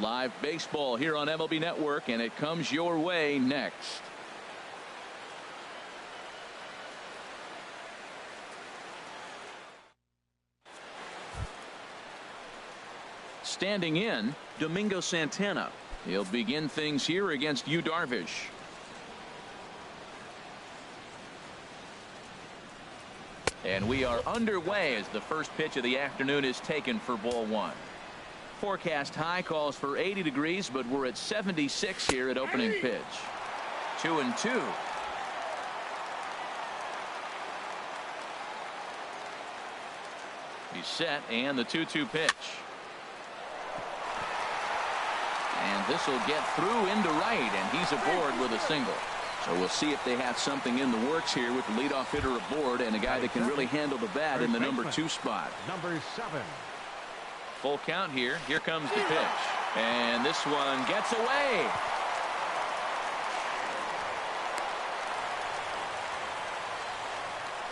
Live baseball here on MLB Network, and it comes your way next. Standing in, Domingo Santana. He'll begin things here against Yu Darvish. And we are underway as the first pitch of the afternoon is taken for ball one. Forecast high calls for 80 degrees, but we're at 76 here at opening pitch. 2-2. He's set, and the 2-2 pitch. And this will get through into right, and he's aboard with a single. So we'll see if they have something in the works here with the leadoff hitter aboard and a guy that can really handle the bat in the number 2 spot. Number 7. Full count here. Here comes the pitch. And this one gets away.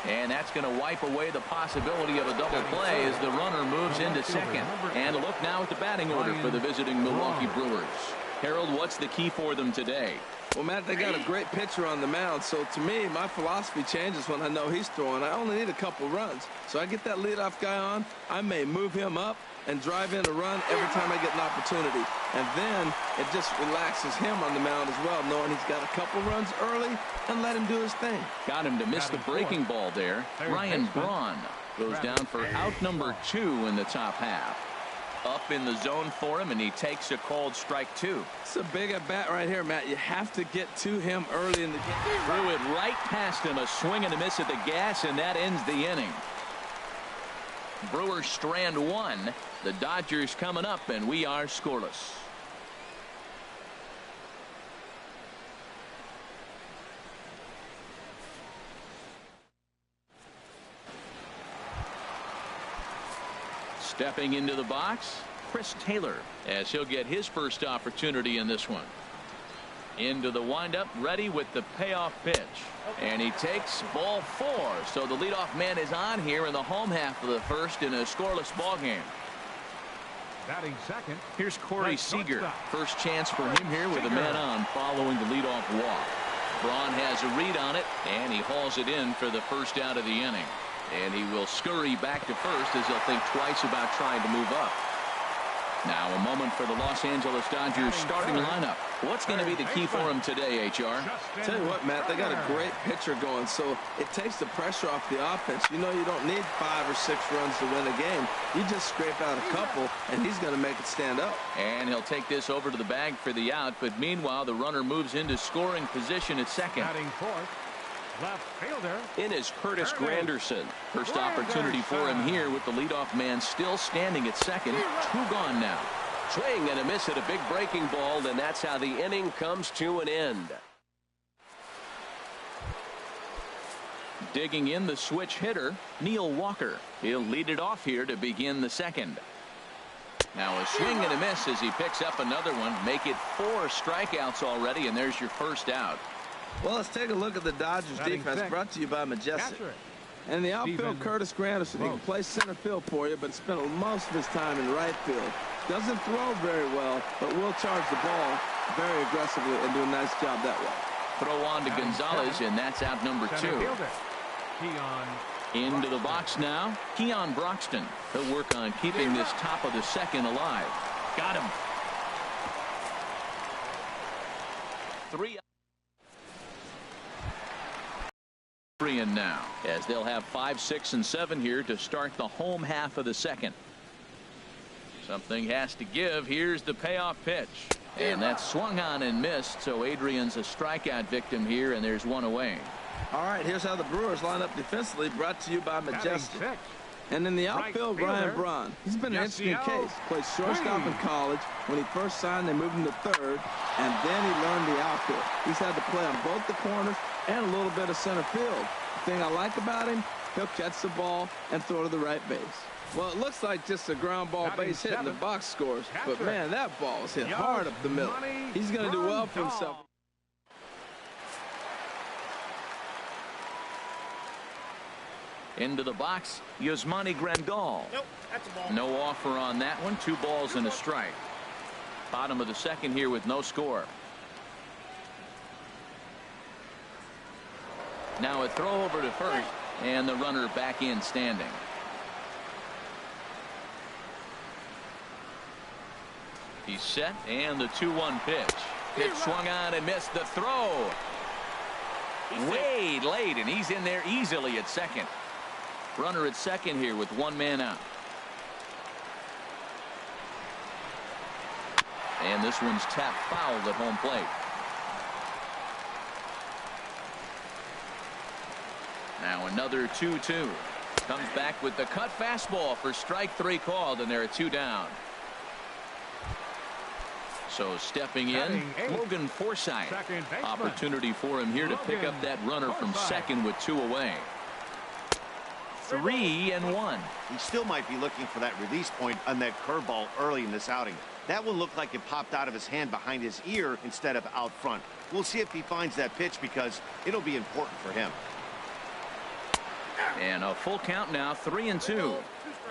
And that's going to wipe away the possibility of a double play as the runner moves into second. And a look now at the batting order for the visiting Milwaukee Brewers. Harold, what's the key for them today? Well, Matt, they got a great pitcher on the mound, so to me, my philosophy changes when I know he's throwing. I only need a couple runs. So I get that leadoff guy on, I may move him up and drive in a run every time I get an opportunity. And then it just relaxes him on the mound as well, knowing he's got a couple runs early and let him do his thing. Got him to miss the breaking ball there. Ryan Braun goes down for out number 2 in the top half. Up in the zone for him, and he takes a called strike 2. It's a big at bat right here, Matt. You have to get to him early in the game. Threw it right past him, a swing and a miss at the gas, and that ends the inning. Brewers strand 1. The Dodgers coming up, and we are scoreless. Stepping into the box, Chris Taylor, as he'll get his first opportunity in this one. Into the windup, ready with the payoff pitch. And he takes ball 4. So the leadoff man is on here in the home half of the first in a scoreless ball game. Batting second. Here's Corey Seager. First chance for him here with a man on following the leadoff walk. Braun has a read on it, and he hauls it in for the first out of the inning. And he will scurry back to first as he'll think twice about trying to move up. Now a moment for the Los Angeles Dodgers starting lineup. What's going to be the key for him today, HR? Tell you what, Matt, they got a great pitcher going, so it takes the pressure off the offense. You know, you don't need 5 or 6 runs to win a game. You just scrape out a couple, and he's going to make it stand up. And he'll take this over to the bag for the out, but meanwhile the runner moves into scoring position at second. Batting fourth. Left fielder. In is Curtis Granderson. First opportunity for him here with the leadoff man still standing at second. 2 gone now. Swing and a miss at a big breaking ball, and that's how the inning comes to an end. Digging in the switch hitter, Neil Walker. He'll lead it off here to begin the second. Now a swing and a miss as he picks up another one. Make it 4 strikeouts already, and there's your first out. Well, let's take a look at the Dodgers defense, brought to you by Majestic. And the outfield, Curtis Granderson, he can play center field for you, but spent most of his time in right field. Doesn't throw very well, but will charge the ball very aggressively and do a nice job that way. Throw on to Gonzalez, and that's out number 2. Into the box now, Keon Broxton. He'll work on keeping this top of the second alive. Got him. 3 in now, as they'll have 5, 6, and 7 here to start the home half of the second. Something has to give. Here's the payoff pitch, and that's swung on and missed. So Adrian's a strikeout victim here, and there's 1 away. All right, here's how the Brewers line up defensively, brought to you by Majestic. And in the outfield, Ryan Braun. He's been an interesting case. Played shortstop in college. When he first signed, they moved him to third, and then he learned the outfield. He's had to play on both the corners and a little bit of center field. The thing I like about him, he'll catch the ball and throw to the right base. Well, it looks like just a ground ball base hit and the box scores, but man, that ball was hit hard up the middle. He's going to do well for himself. Into the box, Yasmani Grandal. Nope, that's a ball. No offer on that one. 2 balls and a strike. Bottom of the second here with no score. Now a throw over to first, and the runner back in standing. He's set, and the 2-1 pitch. Pitch swung on and missed. The throw way late, and he's in there easily at second. Runner at second here with one man out. And this one's tapped foul at home plate. Now another 2-2. Comes back with the cut fastball for strike three called, and they're at 2 down. So stepping in, Logan Forsythe. Opportunity for him here to pick up that runner from second with 2 away. 3-1. He still might be looking for that release point on that curveball early in this outing. That one looked like it popped out of his hand behind his ear instead of out front. We'll see if he finds that pitch because it'll be important for him. And a full count now, 3-2.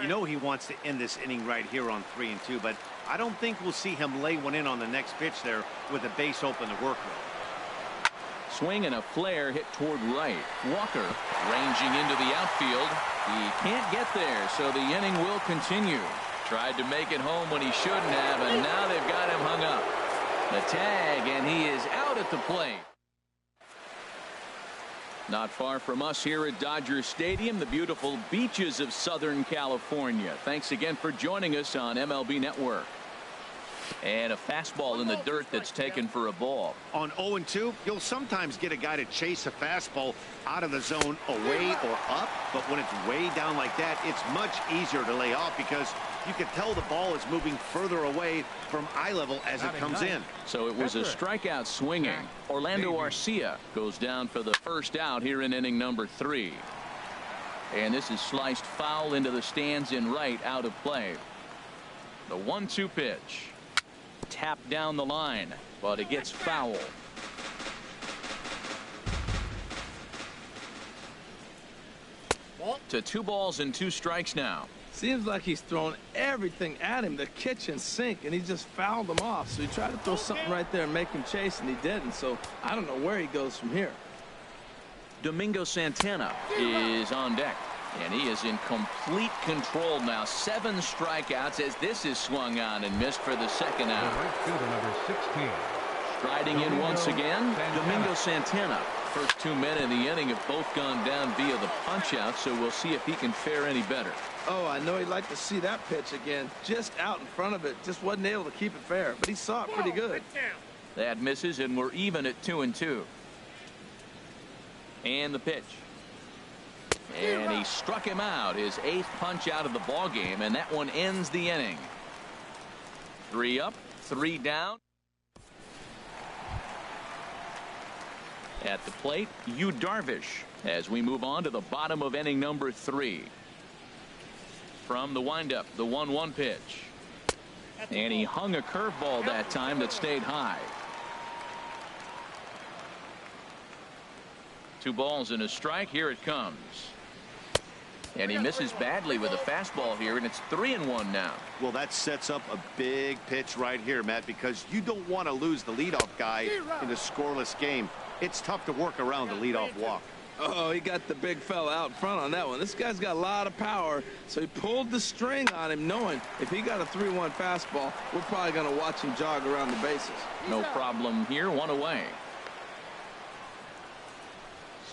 You know he wants to end this inning right here on 3-2, but I don't think we'll see him lay one in on the next pitch there with a base open to work with. Swing and a flare hit toward right. Walker ranging into the outfield. He can't get there, so the inning will continue. Tried to make it home when he shouldn't have, and now they've got him hung up. The tag, and he is out at the plate. Not far from us here at Dodger Stadium, the beautiful beaches of Southern California. Thanks again for joining us on MLB Network. And a fastball in the dirt that's taken for a ball. On 0-2, you'll sometimes get a guy to chase a fastball out of the zone away or up, but when it's way down like that, it's much easier to lay off because you can tell the ball is moving further away from eye level as it comes in. So it was a strikeout swinging. Orlando Arcia goes down for the first out here in inning number 3. And this is sliced foul into the stands in right, out of play. The 1-2 pitch. Tapped down the line, but it gets foul. To 2 balls and 2 strikes now. Seems like he's thrown everything at him, the kitchen sink, and he just fouled him off. So he tried to throw something right there and make him chase, and he didn't. So I don't know where he goes from here. Domingo Santana is on deck, and he is in complete control now. 7 strikeouts as this is swung on and missed for the second out. Number 16. Striding in once again, Domingo Santana. First 2 men in the inning have both gone down via the punch-out, so we'll see if he can fare any better. Oh, I know he'd like to see that pitch again. Just out in front of it. Just wasn't able to keep it fair, but he saw it pretty good. That misses, and we're even at 2-2. And the pitch. And he struck him out, his 8th punch out of the ball game, and that one ends the inning. 3 up, 3 down. At the plate, Yu Darvish, as we move on to the bottom of inning number 3. From the windup, the 1-1 pitch. And he hung a curveball that time that stayed high. 2 balls and a strike. Here it comes. And he misses badly with a fastball here, and it's 3-1 now. Well, that sets up a big pitch right here, Matt, because you don't want to lose the leadoff guy in a scoreless game. It's tough to work around the leadoff walk. Oh, he got the big fella out front on that one. This guy's got a lot of power, so he pulled the string on him, knowing if he got a 3-1 fastball, we're probably going to watch him jog around the bases. No problem here, 1 away.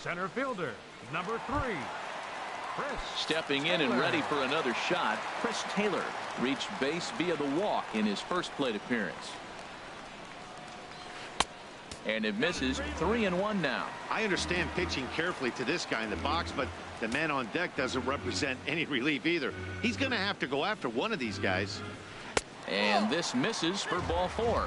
Center fielder, number 3. Chris Stepping in and ready for another shot, Chris Taylor reached base via the walk in his first plate appearance. And it misses. 3-1 now. I understand pitching carefully to this guy in the box, but the man on deck doesn't represent any relief either. He's going to have to go after one of these guys. And this misses for ball 4.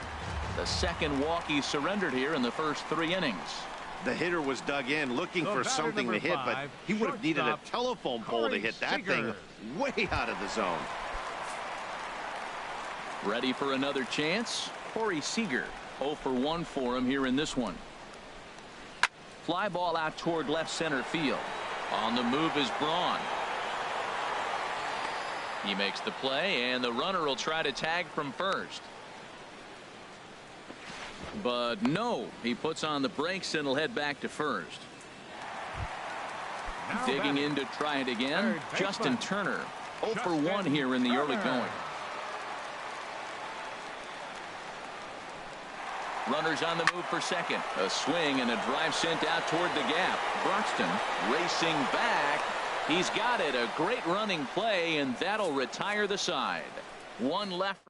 The second walk he surrendered here in the first 3 innings. The hitter was dug in looking for something to hit, but he would have needed a telephone pole to hit that thing way out of the zone. Ready for another chance? Corey Seager. 0 for 1 for him here in this one. Fly ball out toward left center field. On the move is Braun. He makes the play, and the runner will try to tag from first. But no, he puts on the brakes and will head back to first. Now Digging batting. in to try it again. Third Justin baseman. Turner. 0 for Justin 1 here in the early Turner. going. Runners on the move for second. A swing and a drive sent out toward the gap. Broxton racing back. He's got it. A great running play, and that'll retire the side. One left.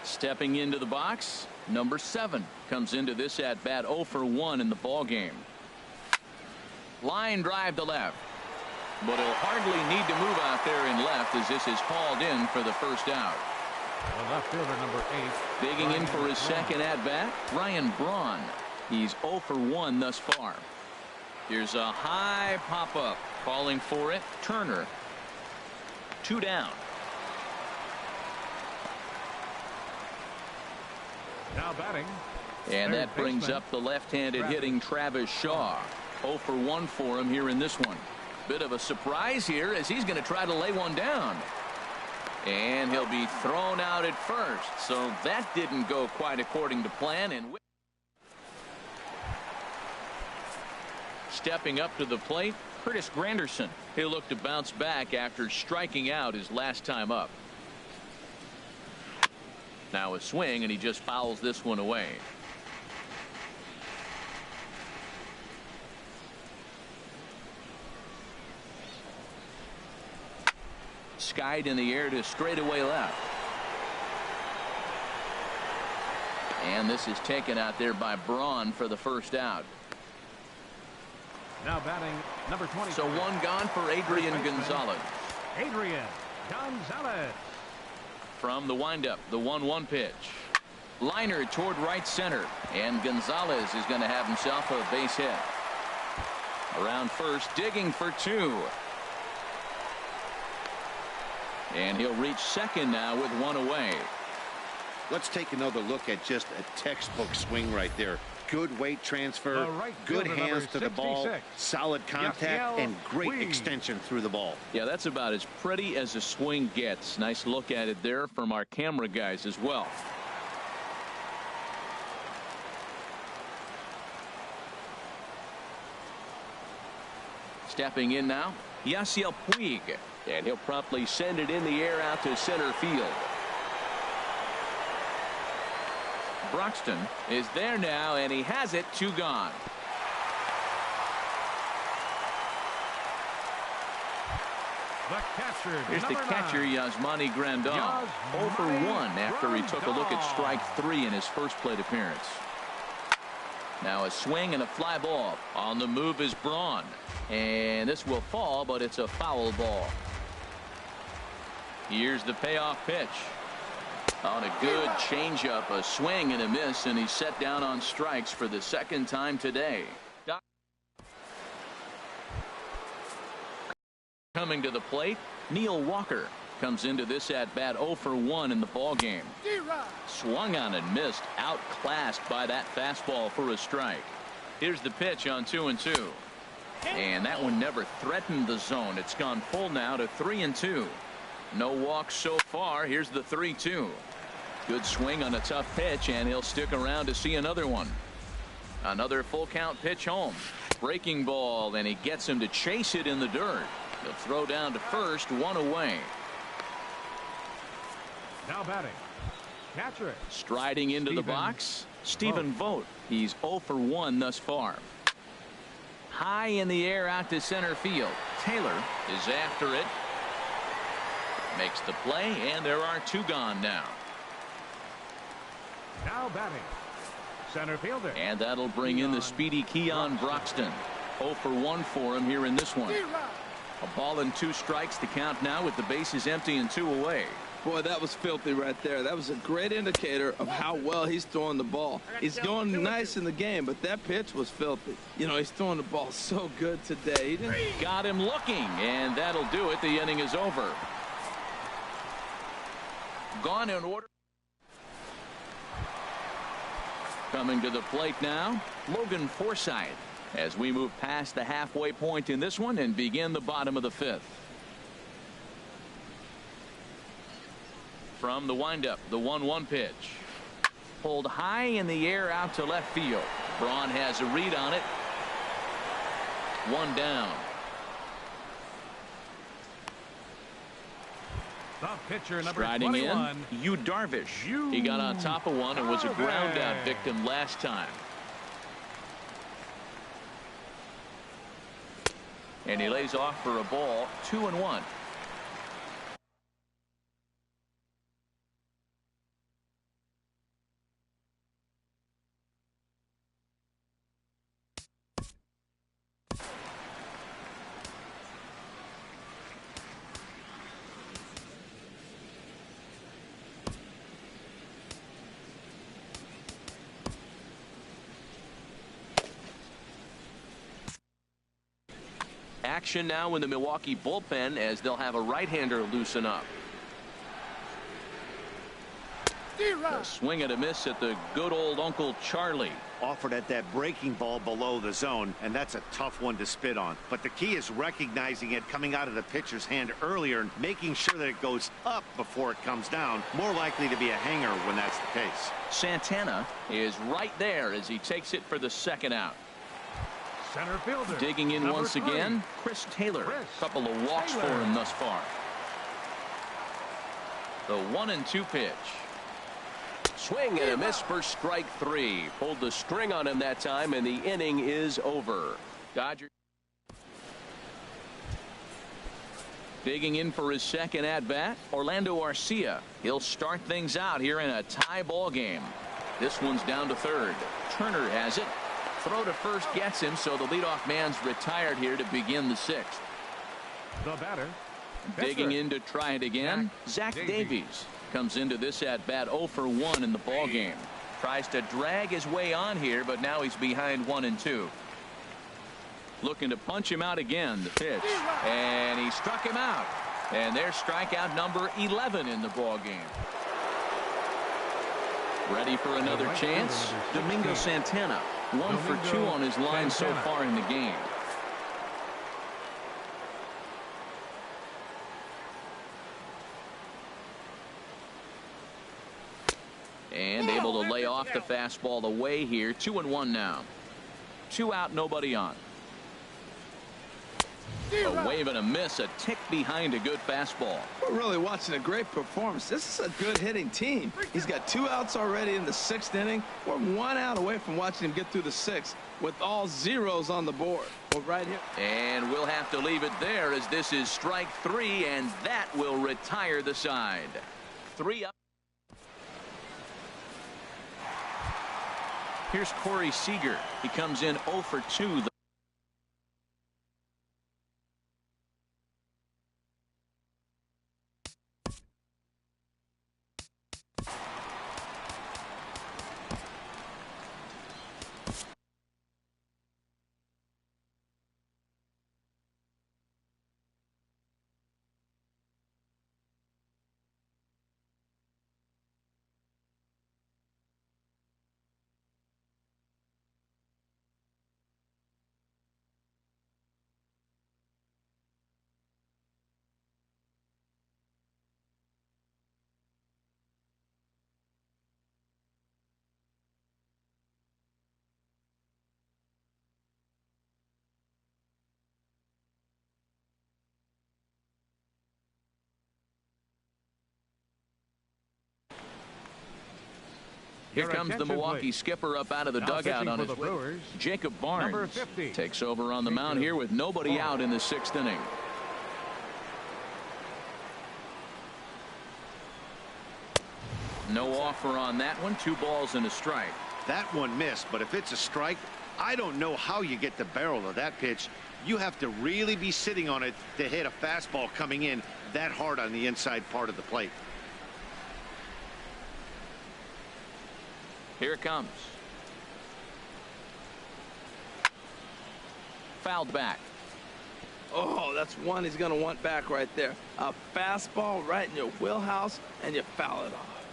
Stepping into the box, number 7 comes into this at bat 0 for 1 in the ball game. Line drive to left, but he'll hardly need to move out there in left as this is hauled in for the first out. The left fielder, number 8. Digging in for his Braun. second at bat, Ryan Braun. He's 0 for 1 thus far. Here's a high pop up, calling for it. Turner. 2 down. Now batting. And Third that brings baseman, up the left-handed Travis hitting Travis Shaw. 0 for 1 for him here in this one. Bit of a surprise here as he's going to try to lay one down. And he'll be thrown out at first. So that didn't go quite according to plan. And stepping up to the plate, Curtis Granderson. He'll look to bounce back after striking out his last time up. Now a swing, and he just fouls this one away. Skied in the air to straightaway left. And this is taken out there by Braun for the first out. Now batting, number 20. So one gone for Adrian First baseman, Gonzalez. Adrian Gonzalez. From the windup, the 1-1 pitch. Liner toward right center, and Gonzalez is going to have himself a base hit. Around first, digging for 2. And he'll reach second now with 1 away. Let's take another look at just a textbook swing right there. Good weight transfer, The right good fielder, hands number to the ball, 66. solid contact, Yasiel and great Puig. extension through the ball. Yeah, that's about as pretty as a swing gets. Nice look at it there from our camera guys as well. Stepping in now, Yasiel Puig. And he'll promptly send it in the air out to center field. Broxton is there now, and he has it. 2 gone. The catcher, Here's the number catcher, 9. Yasmani Grandal. 0 for 1 after he took a look at strike 3 in his first plate appearance. Now a swing and a fly ball. On the move is Braun. And this will fall, but it's a foul ball. Here's the payoff pitch. On a good changeup, a swing and a miss, and he's set down on strikes for the second time today. Coming to the plate, Neil Walker comes into this at bat 0 for 1 in the ball game. Swung on and missed, outclassed by that fastball for a strike. Here's the pitch on 2-2. And that one never threatened the zone. It's gone full now to 3-2. No walks so far. Here's the 3-2. Good swing on a tough pitch, and he'll stick around to see another one. Another full count pitch home. Breaking ball, and he gets him to chase it in the dirt. He'll throw down to first, 1 away. Now batting, catcher. Striding into the box, Stephen Vogt. He's 0 for 1 thus far. High in the air out to center field. Taylor is after it. Makes the play, and there are 2 gone now. Now batting, center fielder. And that'll bring in the speedy Keon Broxton. 0 for 1 for him here in this one. A ball and 2 strikes to count now with the bases empty and 2 away. Boy, that was filthy right there. That was a great indicator of how well he's throwing the ball. He's going nice in the game, but that pitch was filthy. You know, he's throwing the ball so good today. Got him looking, and that'll do it. The inning is over. Gone in order. Coming to the plate now, Logan Forsythe, as we move past the halfway point in this one and begin the bottom of the 5th. from the windup. The 1-1 pitch. Pulled high in the air out to left field. Braun has a read on it. One down. The pitcher, number Striding 21. in, Yu Darvish. He got on top of one and was a ground out victim last time. And he lays off for a ball. 2-1. Action now in the Milwaukee bullpen as they'll have a right-hander loosen up. A swing and a miss at the good old Uncle Charlie. Offered at that breaking ball below the zone, and that's a tough one to spit on. But the key is recognizing it coming out of the pitcher's hand earlier and making sure that it goes up before it comes down. More likely to be a hanger when that's the case. Santana is right there as he takes it for the second out. Center fielder. Digging in once 3. again, Chris Taylor. Couple of walks for him thus far. The 1-2 pitch. Swing and a miss for strike 3. Pulled the string on him that time, and the inning is over. Dodgers digging in for his second at bat, Orlando Arcia. He'll start things out here in a tie ball game. This one's down to third. Turner has it. Throw to first gets him, so the leadoff man's retired here to begin the 6th. The batter. Digging in to try it again, Zach Davies comes into this at bat 0 for 1 in the ball game. Tries to drag his way on here, but now he's behind 1-2. Looking to punch him out again. The pitch, and he struck him out. And there's strikeout number 11 in the ball game. Ready for another chance? Domingo Santana. 1 for 2 on his line so far in the game. And able to lay off the fastball away here. 2-1 now. 2 out, nobody on. A wave and a miss, a tick behind a good fastball. We're really watching a great performance. This is a good hitting team. He's got 2 outs already in the 6th inning. We're 1 out away from watching him get through the 6th with all zeros on the board. Well, right here. And we'll have to leave it there as this is strike 3, and that will retire the side. 3 up. Here's Corey Seager. He comes in 0 for 2. Here comes the Milwaukee skipper up out of the dugout on his way. Jacob Barnes takes over on the mound here with nobody out in the 6th inning. No offer on that one. 2 balls and a strike. That one missed, but if it's a strike, I don't know how you get the barrel of that pitch. You have to really be sitting on it to hit a fastball coming in that hard on the inside part of the plate. Here it comes. Fouled back. Oh, that's one he's going to want back right there. A fastball right in your wheelhouse, and you foul it off.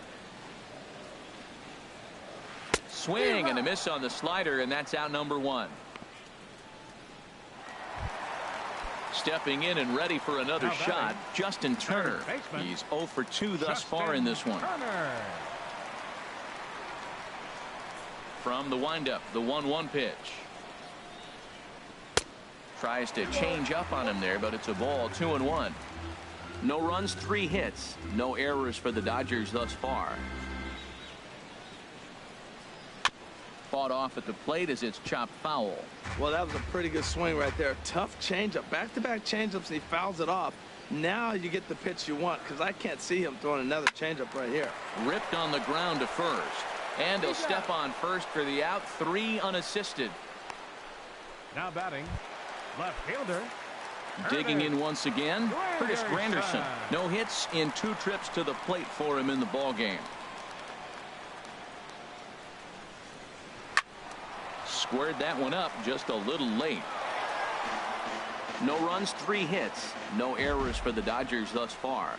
Swing and a miss on the slider, and that's out number 1. Stepping in and ready for another shot, Justin Turner. He's 0 for 2 thus far in this one. From the windup, the 1-1 pitch. Tries to change up on him there, but it's a ball. 2-1. No runs, 3 hits. No errors for the Dodgers thus far. Fought off at the plate as it's chopped foul. Well, that was a pretty good swing right there. Tough changeup. Back-to-back changeups, and he fouls it off. Now you get the pitch you want, because I can't see him throwing another changeup right here. Ripped on the ground to first. And he'll step on first for the out. 3 unassisted. Now batting, left fielder. Digging in once again, Curtis Granderson. No hits in 2 trips to the plate for him in the ball game. Squared that one up just a little late. No runs, 3 hits. No errors for the Dodgers thus far.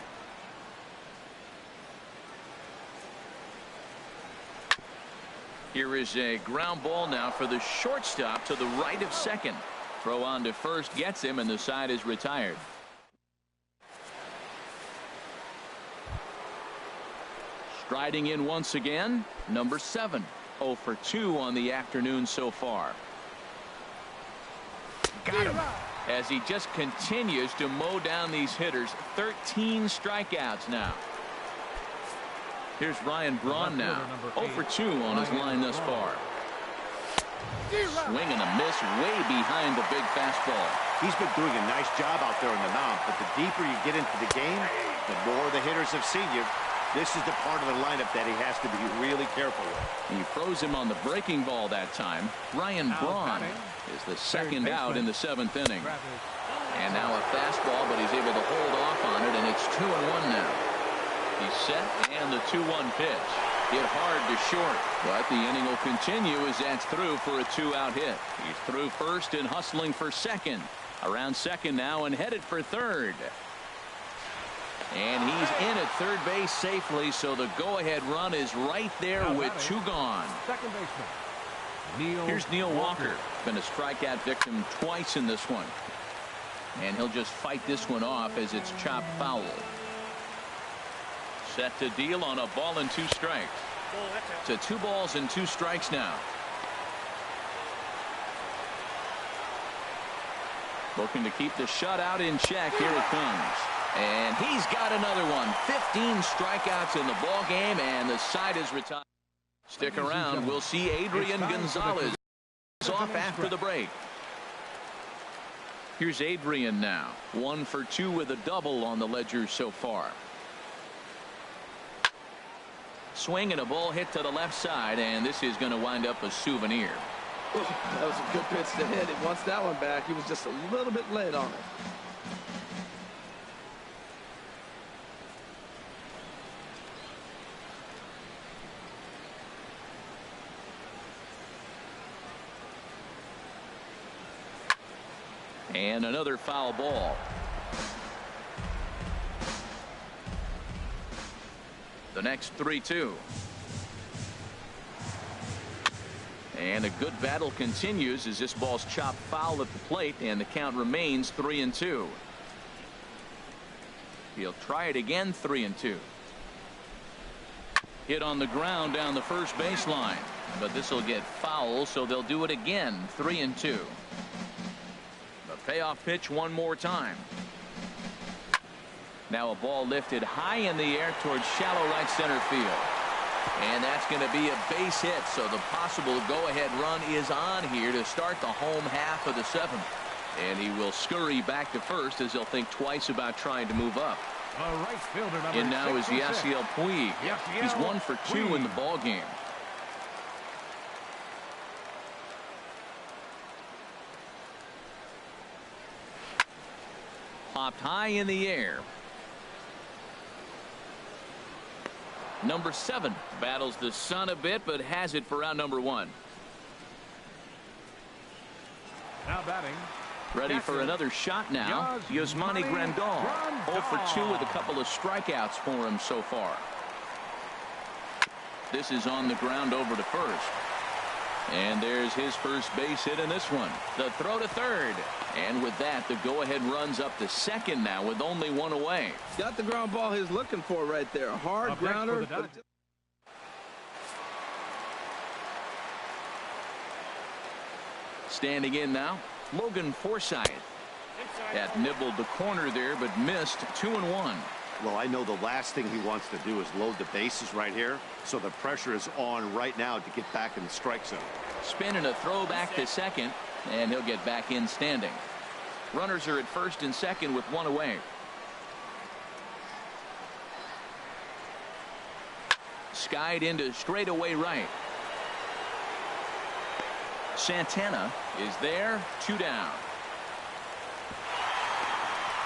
Here is a ground ball now for the shortstop to the right of second. Throw on to first gets him, and the side is retired. Striding in once again, number 7. 0 for 2 on the afternoon so far. Got him. As he just continues to mow down these hitters. 13 strikeouts now. Here's Ryan Braun now. 0 for 2 on his line thus far. Swing and a miss way behind the big fastball. He's been doing a nice job out there on the mound, but the deeper you get into the game, the more the hitters have seen you. This is the part of the lineup that he has to be really careful with. He froze him on the breaking ball that time. Ryan Braun is the second out in the 7th inning. And now a fastball, but he's able to hold off on it, and it's 2-1 now. He's set, and the 2-1 pitch. Hit hard to short, but the inning will continue as that's through for a 2-out hit. He's through first and hustling for second. Around second now and headed for third. And he's in at third base safely, so the go-ahead run is right there with 2 gone. Second baseman. Here's Neil Walker. Been a strikeout victim twice in this one. And he'll just fight this one off as it's chopped foul. Set to deal on a ball and 2 strikes. To 2 balls and 2 strikes now. Looking to keep the shutout in check. Here it comes. And he's got another one. 15 strikeouts in the ball game, and the side is retired. Stick around. We'll see Adrian Gonzalez off after the break. Here's Adrian now. 1 for 2 with a double on the ledger so far. Swing and a ball hit to the left side, and this is going to wind up a souvenir. That was a good pitch to hit. He wants that one back. He was just a little bit late on it. And another foul ball. The next 3-2. And a good battle continues as this ball's chopped foul at the plate, and the count remains 3-2. He'll try it again. 3-2. Hit on the ground down the first baseline, but this will get foul, so they'll do it again. 3-2. The payoff pitch one more time. Now a ball lifted high in the air towards shallow right center field. And that's going to be a base hit, so the possible go-ahead run is on here to start the home half of the 7th. And he will scurry back to first as he'll think twice about trying to move up. Right fielder, and now is Yasiel Puig. He's 1 for 2 in the ball game. Popped high in the air. Number 7 battles the sun a bit, but has it for out number 1. Now batting. Ready for another shot now. Yasmani Grandal. 0 for 2 with a couple of strikeouts for him so far. This is on the ground over to first. And there's his first base hit in this one. The throw to third. And with that, the go-ahead runs up to second now with only one away. Got the ground ball he's looking for right there. Hard grounder. Standing in now, Logan Forsythe. Had nibbled the corner there, but missed 2-1. Well, I know the last thing he wants to do is load the bases right here, so the pressure is on right now to get back in the strike zone. Spin and a throw back to second, and he'll get back in standing. Runners are at first and second with one away. Skied into straightaway right. Santana is there, 2 down.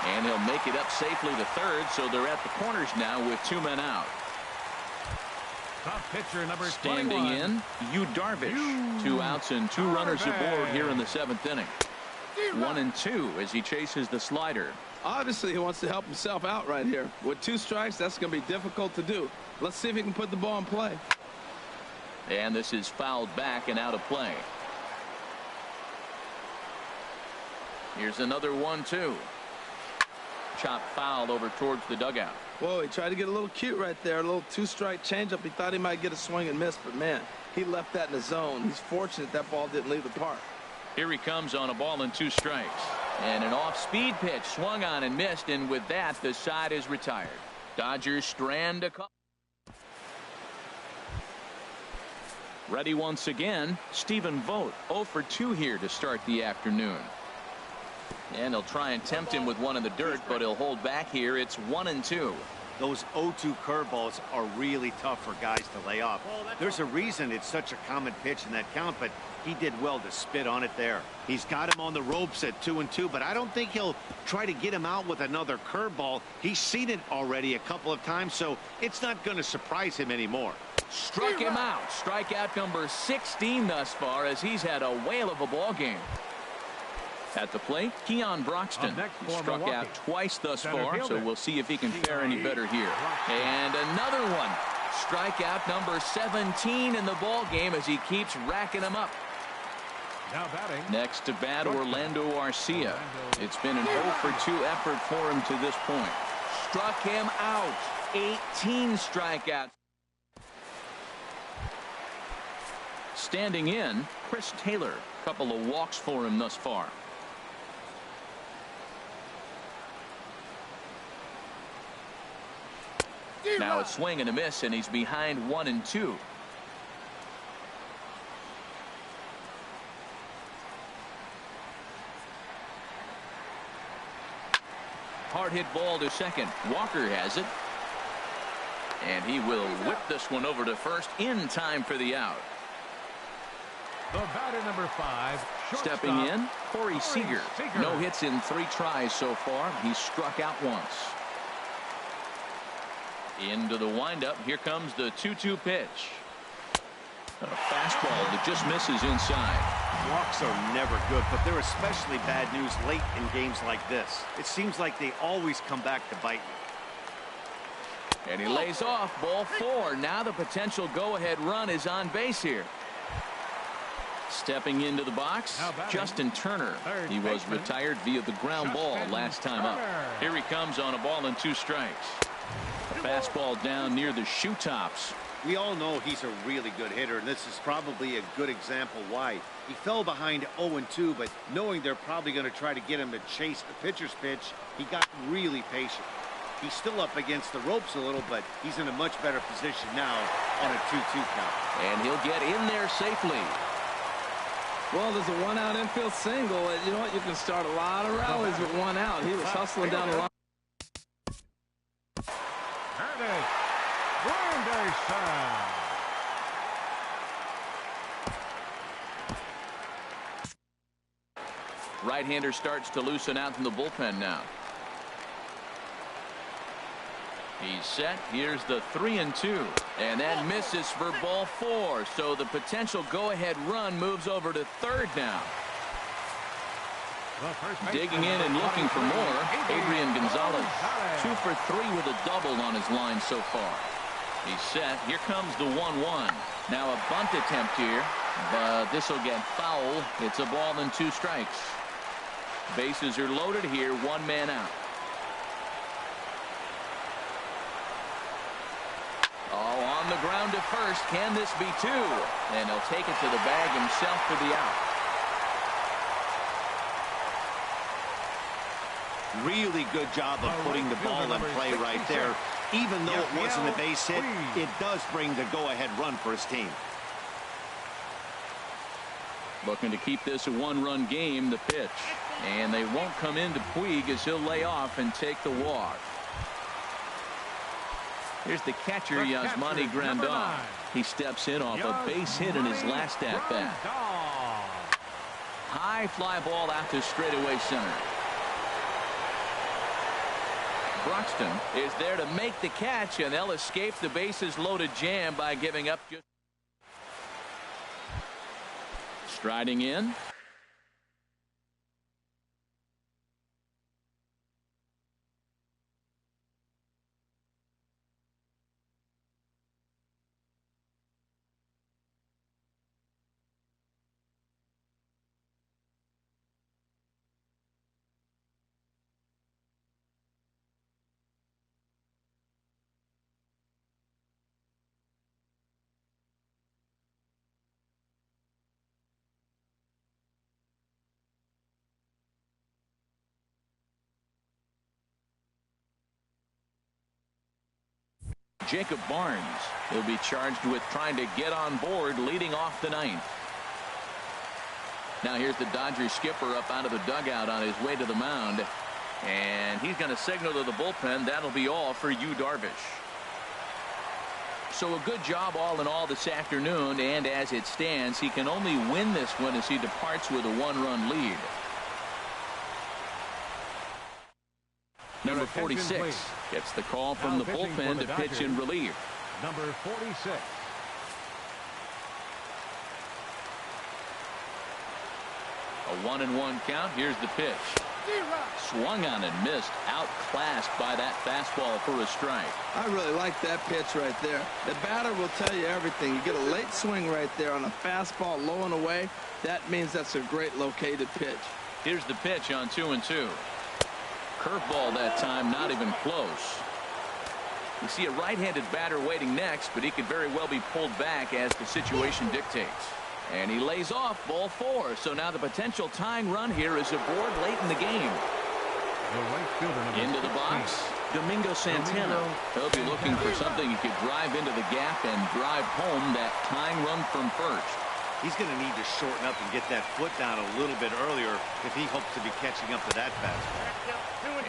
And he'll make it up safely to third, so they're at the corners now with 2 men out. Top pitcher number Standing 21. in, Yu Darvish. 2 outs and 2 runners aboard here in the 7th inning. 1-2 as he chases the slider. Obviously, he wants to help himself out right here. With 2 strikes, that's going to be difficult to do. Let's see if he can put the ball in play. And this is fouled back and out of play. Here's another 1-2. Chop foul over towards the dugout. Whoa, he tried to get a little cute right there. A little 2-strike changeup. He thought he might get a swing and miss, but man, he left that in the zone. He's fortunate that ball didn't leave the park. Here he comes on a ball and 2 strikes. And an off-speed pitch swung on and missed, and with that, the side is retired. Dodgers strand a call. Ready once again, Stephen Vogt, 0 for 2 here to start the afternoon. And he'll try and tempt him with one in the dirt, but he'll hold back here. It's 1-2. Those 0-2 curveballs are really tough for guys to lay off. There's a reason it's such a common pitch in that count, but he did well to spit on it there. He's got him on the ropes at 2-2, but I don't think he'll try to get him out with another curveball. He's seen it already a couple of times, so it's not going to surprise him anymore. Struck him out. Strikeout number 16 thus far, as he's had a whale of a ball game. At the plate, Keon Broxton. He struck out twice thus far, so we'll see if he can fare any better here. And another one. Strikeout number 17 in the ball game as he keeps racking them up. Now batting. Next to bat, Orlando Arcia. It's been an 0 for 2 effort for him to this point. Struck him out. 18 strikeouts. Standing in, Chris Taylor. Couple of walks for him thus far. Now a swing and a miss, and he's behind 1-2. Hard hit ball to second. Walker has it. And he will whip this one over to first in time for the out. The batter number 5. Stepping in, Corey Seager. No hits in 3 tries so far. He's struck out once. Into the windup. Here comes the 2-2 pitch. A fastball that just misses inside. Walks are never good, but they're especially bad news late in games like this. It seems like they always come back to bite you. And he lays off. Ball 4. Now the potential go-ahead run is on base here. Stepping into the box, Justin Turner. He was retired via the ground ball last time up. Here he comes on a ball and 2 strikes. A fastball down near the shoe tops. We all know he's a really good hitter, and this is probably a good example why. He fell behind 0-2, but knowing they're probably going to try to get him to chase the pitcher's pitch, he got really patient. He's still up against the ropes a little, but he's in a much better position now on a 2-2 count. And he'll get in there safely. Well, there's a 1-out infield single. You know what? You can start a lot of rallies with 1 out. He was hustling down the line. Right-hander starts to loosen out in the bullpen now. He's set. Here's the 3-2. And that misses for ball 4. So the potential go-ahead run moves over to third now. Digging in and looking for more, Adrian Gonzalez. 2 for 3 with a double on his line so far. He's set. Here comes the 1-1. Now a bunt attempt here. But this will get foul. It's a ball and 2 strikes. Bases are loaded here. 1 man out. Oh, on the ground to first. Can this be 2? And he'll take it to the bag himself for the out. Really good job of putting the ball in play right there. Even though it wasn't a base hit, it does bring the go-ahead run for his team. Looking to keep this a 1-run game. The pitch. And they won't come into Puig as he'll lay off and take the walk. Here's the catcher, Yasmani Grandal. He steps in off a base hit in his last at-bat. High fly ball out to straightaway center. Broxton is there to make the catch, and they'll escape the bases loaded jam by giving up just. Striding in. Jacob Barnes. He'll be charged with trying to get on board leading off the 9th. Now here's the Dodgers skipper up out of the dugout on his way to the mound. And he's going to signal to the bullpen. That'll be all for Yu Darvish. So a good job all in all this afternoon. And as it stands, he can only win this one as he departs with a 1-run lead. Number 46 gets the call from the bullpen to pitch in relief. Number 46. A 1-1 count. Here's the pitch. Swung on and missed. Outclassed by that fastball for a strike. I really like that pitch right there. The batter will tell you everything. You get a late swing right there on a fastball low and away. That means that's a great located pitch. Here's the pitch on 2-2. Curveball that time, not even close. You see a right-handed batter waiting next, but he could very well be pulled back as the situation dictates. And he lays off ball 4. So now the potential tying run here is aboard late in the game. Into the box, Domingo Santana. He'll be looking for something he could drive into the gap and drive home that tying run from first. He's going to need to shorten up and get that foot down a little bit earlier if he hopes to be catching up to that fastball.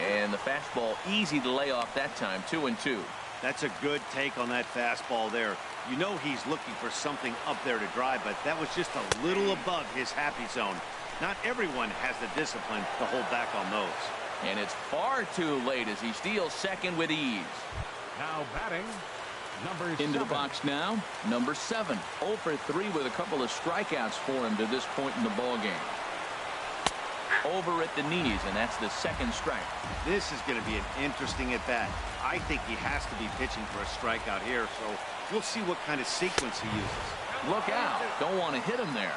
And the fastball easy to lay off that time. 2-2. That's a good take on that fastball there. You know he's looking for something up there to drive, but that was just a little above his happy zone. Not everyone has the discipline to hold back on those. And it's far too late as he steals second with ease. Now batting, number 7. Into the box now, number 7. 0 for 3 with a couple of strikeouts for him to this point in the ball game. Over at the knees, and that's the second strike. This is going to be an interesting at bat. I think he has to be pitching for a strikeout here, so we'll see what kind of sequence he uses. Look out. Don't want to hit him there.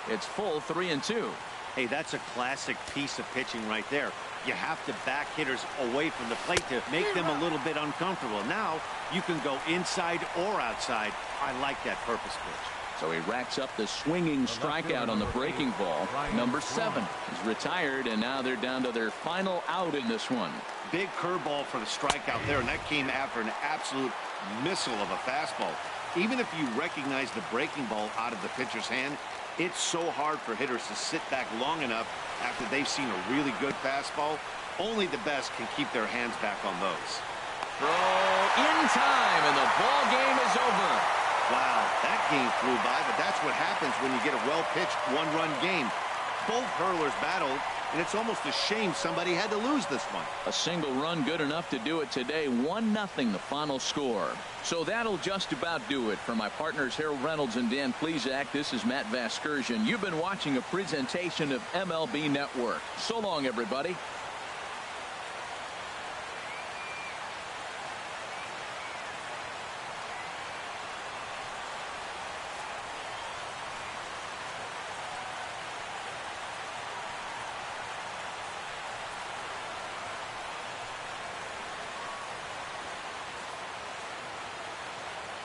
It's full 3-2. Hey, that's a classic piece of pitching right there. You have to back hitters away from the plate to make them a little bit uncomfortable. Now you can go inside or outside. I like that purpose pitch. So he racks up the swinging strikeout on the breaking ball. Number 7 is retired, and now they're down to their final out in this one. Big curveball for the strikeout there, and that came after an absolute missile of a fastball. Even if you recognize the breaking ball out of the pitcher's hand, it's so hard for hitters to sit back long enough after they've seen a really good fastball. Only the best can keep their hands back on those. Throw in time, and the ball game is over. Wow, that game flew by, but that's what happens when you get a well-pitched one-run game. Both hurlers battled, and it's almost a shame somebody had to lose this one. A single run good enough to do it today. 1-0 the final score. So that'll just about do it. For my partners Harold Reynolds and Dan Plesac, this is Matt Vasgersian. You've been watching a presentation of MLB Network. So long, everybody.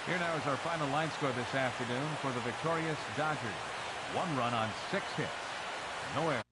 Here now is our final line score this afternoon for the victorious Dodgers. 1 run on 6 hits. No errors.